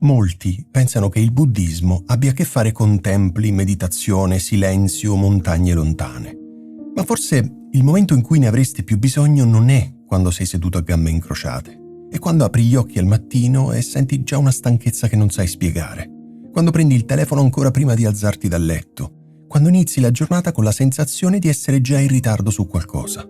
Molti pensano che il buddismo abbia a che fare con templi, meditazione, silenzio, montagne lontane. Ma forse il momento in cui ne avresti più bisogno non è quando sei seduto a gambe incrociate. È quando apri gli occhi al mattino e senti già una stanchezza che non sai spiegare. Quando prendi il telefono ancora prima di alzarti dal letto. Quando inizi la giornata con la sensazione di essere già in ritardo su qualcosa.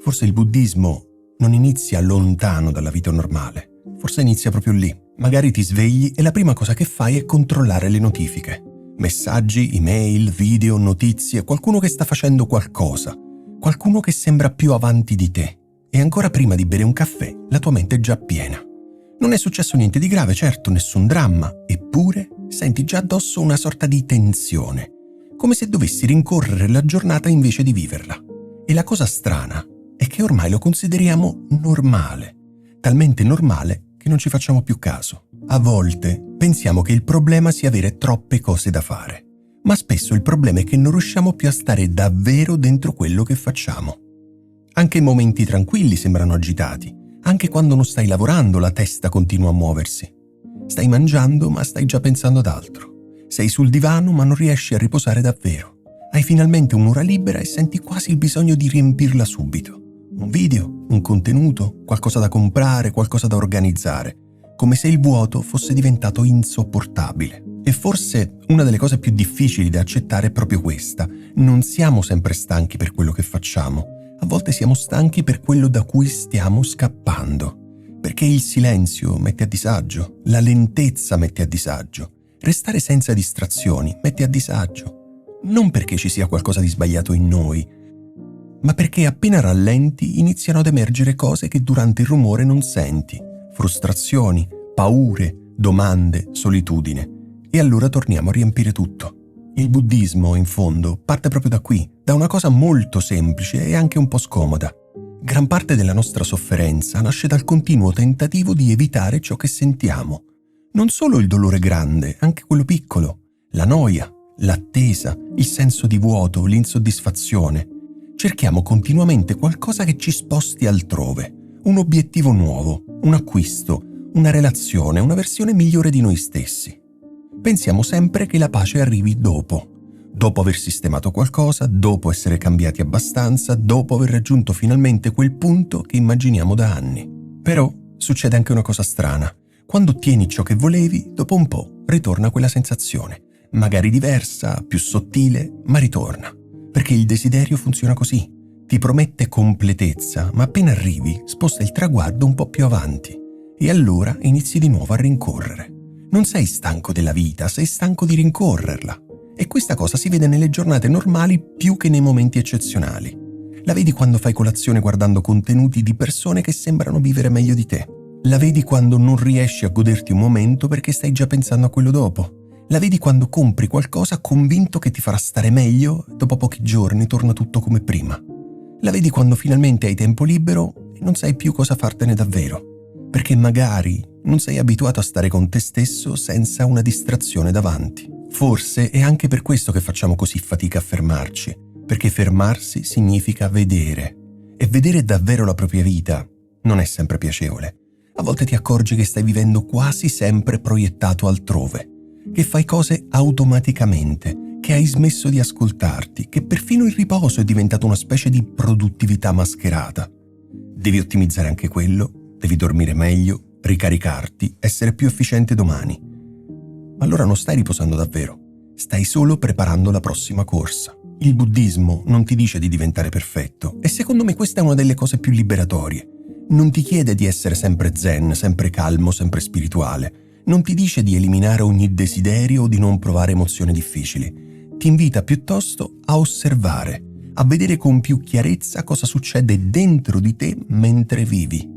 Forse il buddismo non inizia lontano dalla vita normale. Forse inizia proprio lì. Magari ti svegli e la prima cosa che fai è controllare le notifiche. Messaggi, email, video, notizie, qualcuno che sta facendo qualcosa. Qualcuno che sembra più avanti di te. E ancora prima di bere un caffè, la tua mente è già piena. Non è successo niente di grave, certo, nessun dramma. Eppure senti già addosso una sorta di tensione. Come se dovessi rincorrere la giornata invece di viverla. E la cosa strana è che ormai lo consideriamo normale. Talmente normale che non ci facciamo più caso. A volte pensiamo che il problema sia avere troppe cose da fare, ma spesso il problema è che non riusciamo più a stare davvero dentro quello che facciamo. Anche i momenti tranquilli sembrano agitati, anche quando non stai lavorando la testa continua a muoversi. Stai mangiando ma stai già pensando ad altro. Sei sul divano ma non riesci a riposare davvero. Hai finalmente un'ora libera e senti quasi il bisogno di riempirla subito. Un video, un contenuto, qualcosa da comprare, qualcosa da organizzare, come se il vuoto fosse diventato insopportabile. E forse una delle cose più difficili da accettare è proprio questa. Non siamo sempre stanchi per quello che facciamo. A volte siamo stanchi per quello da cui stiamo scappando. Perché il silenzio mette a disagio, la lentezza mette a disagio, restare senza distrazioni mette a disagio. Non perché ci sia qualcosa di sbagliato in noi, ma perché appena rallenti iniziano ad emergere cose che durante il rumore non senti, frustrazioni, paure, domande, solitudine. E allora torniamo a riempire tutto. Il buddismo, in fondo, parte proprio da qui, da una cosa molto semplice e anche un po' scomoda. Gran parte della nostra sofferenza nasce dal continuo tentativo di evitare ciò che sentiamo. Non solo il dolore grande, anche quello piccolo, la noia, l'attesa, il senso di vuoto, l'insoddisfazione. Cerchiamo continuamente qualcosa che ci sposti altrove, un obiettivo nuovo, un acquisto, una relazione, una versione migliore di noi stessi. Pensiamo sempre che la pace arrivi dopo aver sistemato qualcosa, dopo essere cambiati abbastanza, dopo aver raggiunto finalmente quel punto che immaginiamo da anni. Però succede anche una cosa strana. Quando ottieni ciò che volevi, dopo un po' ritorna quella sensazione, magari diversa, più sottile, ma ritorna. Perché il desiderio funziona così. Ti promette completezza, ma appena arrivi sposta il traguardo un po' più avanti. E allora inizi di nuovo a rincorrere. Non sei stanco della vita, sei stanco di rincorrerla. E questa cosa si vede nelle giornate normali più che nei momenti eccezionali. La vedi quando fai colazione guardando contenuti di persone che sembrano vivere meglio di te. La vedi quando non riesci a goderti un momento perché stai già pensando a quello dopo. La vedi quando compri qualcosa convinto che ti farà stare meglio e dopo pochi giorni torna tutto come prima. La vedi quando finalmente hai tempo libero e non sai più cosa fartene davvero, perché magari non sei abituato a stare con te stesso senza una distrazione davanti. Forse è anche per questo che facciamo così fatica a fermarci, perché fermarsi significa vedere. E vedere davvero la propria vita non è sempre piacevole. A volte ti accorgi che stai vivendo quasi sempre proiettato altrove, che fai cose automaticamente, che hai smesso di ascoltarti, che perfino il riposo è diventato una specie di produttività mascherata. Devi ottimizzare anche quello, devi dormire meglio, ricaricarti, essere più efficiente domani. Ma allora non stai riposando davvero, stai solo preparando la prossima corsa. Il buddismo non ti dice di diventare perfetto e secondo me questa è una delle cose più liberatorie. Non ti chiede di essere sempre zen, sempre calmo, sempre spirituale. Non ti dice di eliminare ogni desiderio o di non provare emozioni difficili. Ti invita piuttosto a osservare, a vedere con più chiarezza cosa succede dentro di te mentre vivi.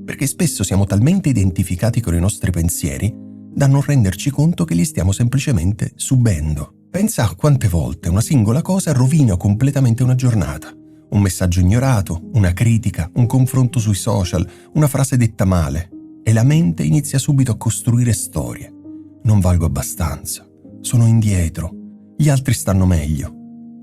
Perché spesso siamo talmente identificati con i nostri pensieri da non renderci conto che li stiamo semplicemente subendo. Pensa a quante volte una singola cosa rovina completamente una giornata. Un messaggio ignorato, una critica, un confronto sui social, una frase detta male. E la mente inizia subito a costruire storie. Non valgo abbastanza, sono indietro, gli altri stanno meglio.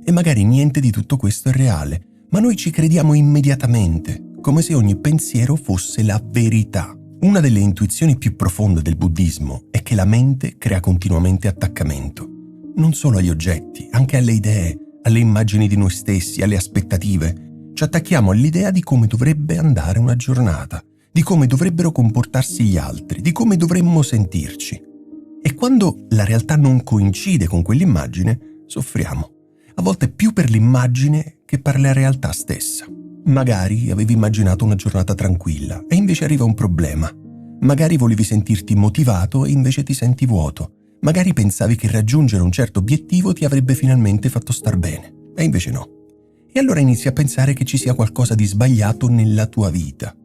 E magari niente di tutto questo è reale, ma noi ci crediamo immediatamente, come se ogni pensiero fosse la verità. Una delle intuizioni più profonde del buddismo è che la mente crea continuamente attaccamento, non solo agli oggetti, anche alle idee, alle immagini di noi stessi, alle aspettative. Ci attacchiamo all'idea di come dovrebbe andare una giornata, di come dovrebbero comportarsi gli altri, di come dovremmo sentirci. E quando la realtà non coincide con quell'immagine, soffriamo. A volte più per l'immagine che per la realtà stessa. Magari avevi immaginato una giornata tranquilla e invece arriva un problema. Magari volevi sentirti motivato e invece ti senti vuoto. Magari pensavi che raggiungere un certo obiettivo ti avrebbe finalmente fatto star bene, e invece no. E allora inizi a pensare che ci sia qualcosa di sbagliato nella tua vita.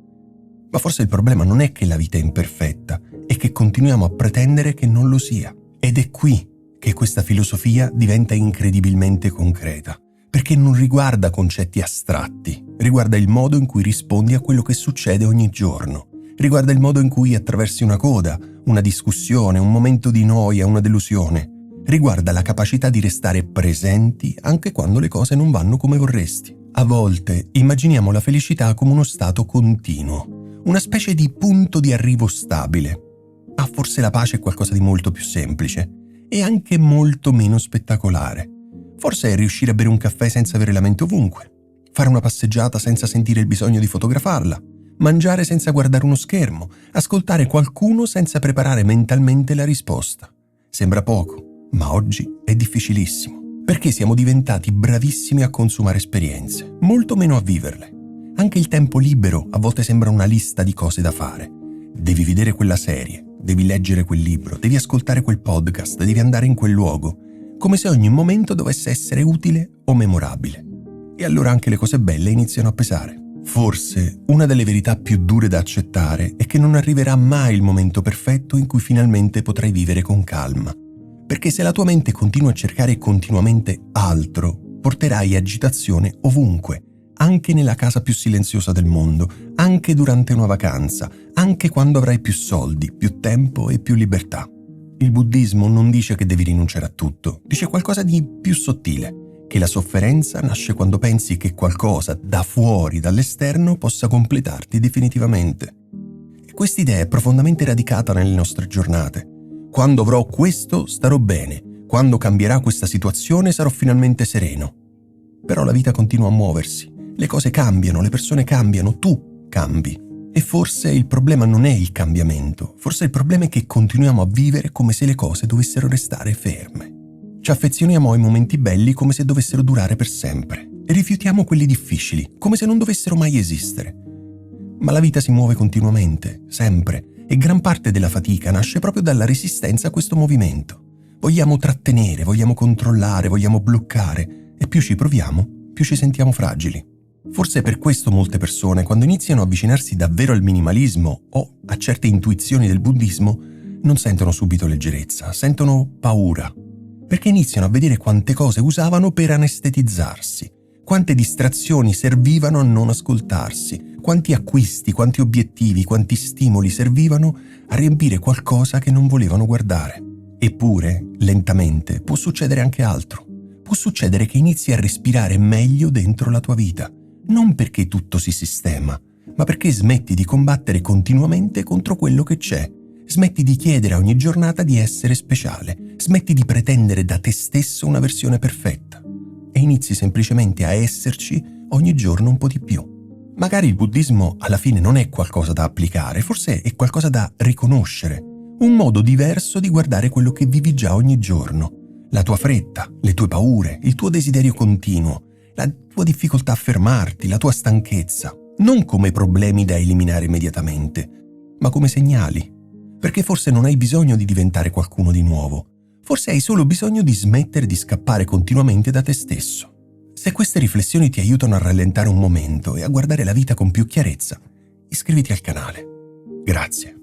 Ma forse il problema non è che la vita è imperfetta, è che continuiamo a pretendere che non lo sia. Ed è qui che questa filosofia diventa incredibilmente concreta, perché non riguarda concetti astratti, riguarda il modo in cui rispondi a quello che succede ogni giorno, riguarda il modo in cui attraversi una coda, una discussione, un momento di noia, una delusione, riguarda la capacità di restare presenti anche quando le cose non vanno come vorresti. A volte immaginiamo la felicità come uno stato continuo, una specie di punto di arrivo stabile. Ma forse la pace è qualcosa di molto più semplice e anche molto meno spettacolare. Forse è riuscire a bere un caffè senza avere la mente ovunque, fare una passeggiata senza sentire il bisogno di fotografarla, mangiare senza guardare uno schermo, ascoltare qualcuno senza preparare mentalmente la risposta. Sembra poco, ma oggi è difficilissimo, perché siamo diventati bravissimi a consumare esperienze, molto meno a viverle. Anche il tempo libero a volte sembra una lista di cose da fare. Devi vedere quella serie, devi leggere quel libro, devi ascoltare quel podcast, devi andare in quel luogo, come se ogni momento dovesse essere utile o memorabile. E allora anche le cose belle iniziano a pesare. Forse una delle verità più dure da accettare è che non arriverà mai il momento perfetto in cui finalmente potrai vivere con calma. Perché se la tua mente continua a cercare continuamente altro, porterai agitazione ovunque, anche nella casa più silenziosa del mondo, anche durante una vacanza, anche quando avrai più soldi, più tempo e più libertà. Il buddismo non dice che devi rinunciare a tutto, dice qualcosa di più sottile, che la sofferenza nasce quando pensi che qualcosa da fuori, dall'esterno, possa completarti definitivamente. E quest'idea è profondamente radicata nelle nostre giornate. Quando avrò questo, starò bene. Quando cambierà questa situazione, sarò finalmente sereno. Però la vita continua a muoversi. Le cose cambiano, le persone cambiano, tu cambi. E forse il problema non è il cambiamento. Forse il problema è che continuiamo a vivere come se le cose dovessero restare ferme. Ci affezioniamo ai momenti belli come se dovessero durare per sempre e rifiutiamo quelli difficili, come se non dovessero mai esistere. Ma la vita si muove continuamente, sempre, e gran parte della fatica nasce proprio dalla resistenza a questo movimento. Vogliamo trattenere, vogliamo controllare, vogliamo bloccare, e più ci proviamo, più ci sentiamo fragili. Forse è per questo molte persone, quando iniziano a avvicinarsi davvero al minimalismo o a certe intuizioni del buddismo, non sentono subito leggerezza, sentono paura. Perché iniziano a vedere quante cose usavano per anestetizzarsi, quante distrazioni servivano a non ascoltarsi, quanti acquisti, quanti obiettivi, quanti stimoli servivano a riempire qualcosa che non volevano guardare. Eppure, lentamente, può succedere anche altro. Può succedere che inizi a respirare meglio dentro la tua vita, non perché tutto si sistema, ma perché smetti di combattere continuamente contro quello che c'è. Smetti di chiedere a ogni giornata di essere speciale, smetti di pretendere da te stesso una versione perfetta e inizi semplicemente a esserci ogni giorno un po' di più. Magari il buddismo alla fine non è qualcosa da applicare, forse è qualcosa da riconoscere, un modo diverso di guardare quello che vivi già ogni giorno, la tua fretta, le tue paure, il tuo desiderio continuo, la tua difficoltà a fermarti, la tua stanchezza, non come problemi da eliminare immediatamente, ma come segnali. Perché forse non hai bisogno di diventare qualcuno di nuovo. Forse hai solo bisogno di smettere di scappare continuamente da te stesso. Se queste riflessioni ti aiutano a rallentare un momento e a guardare la vita con più chiarezza, iscriviti al canale. Grazie.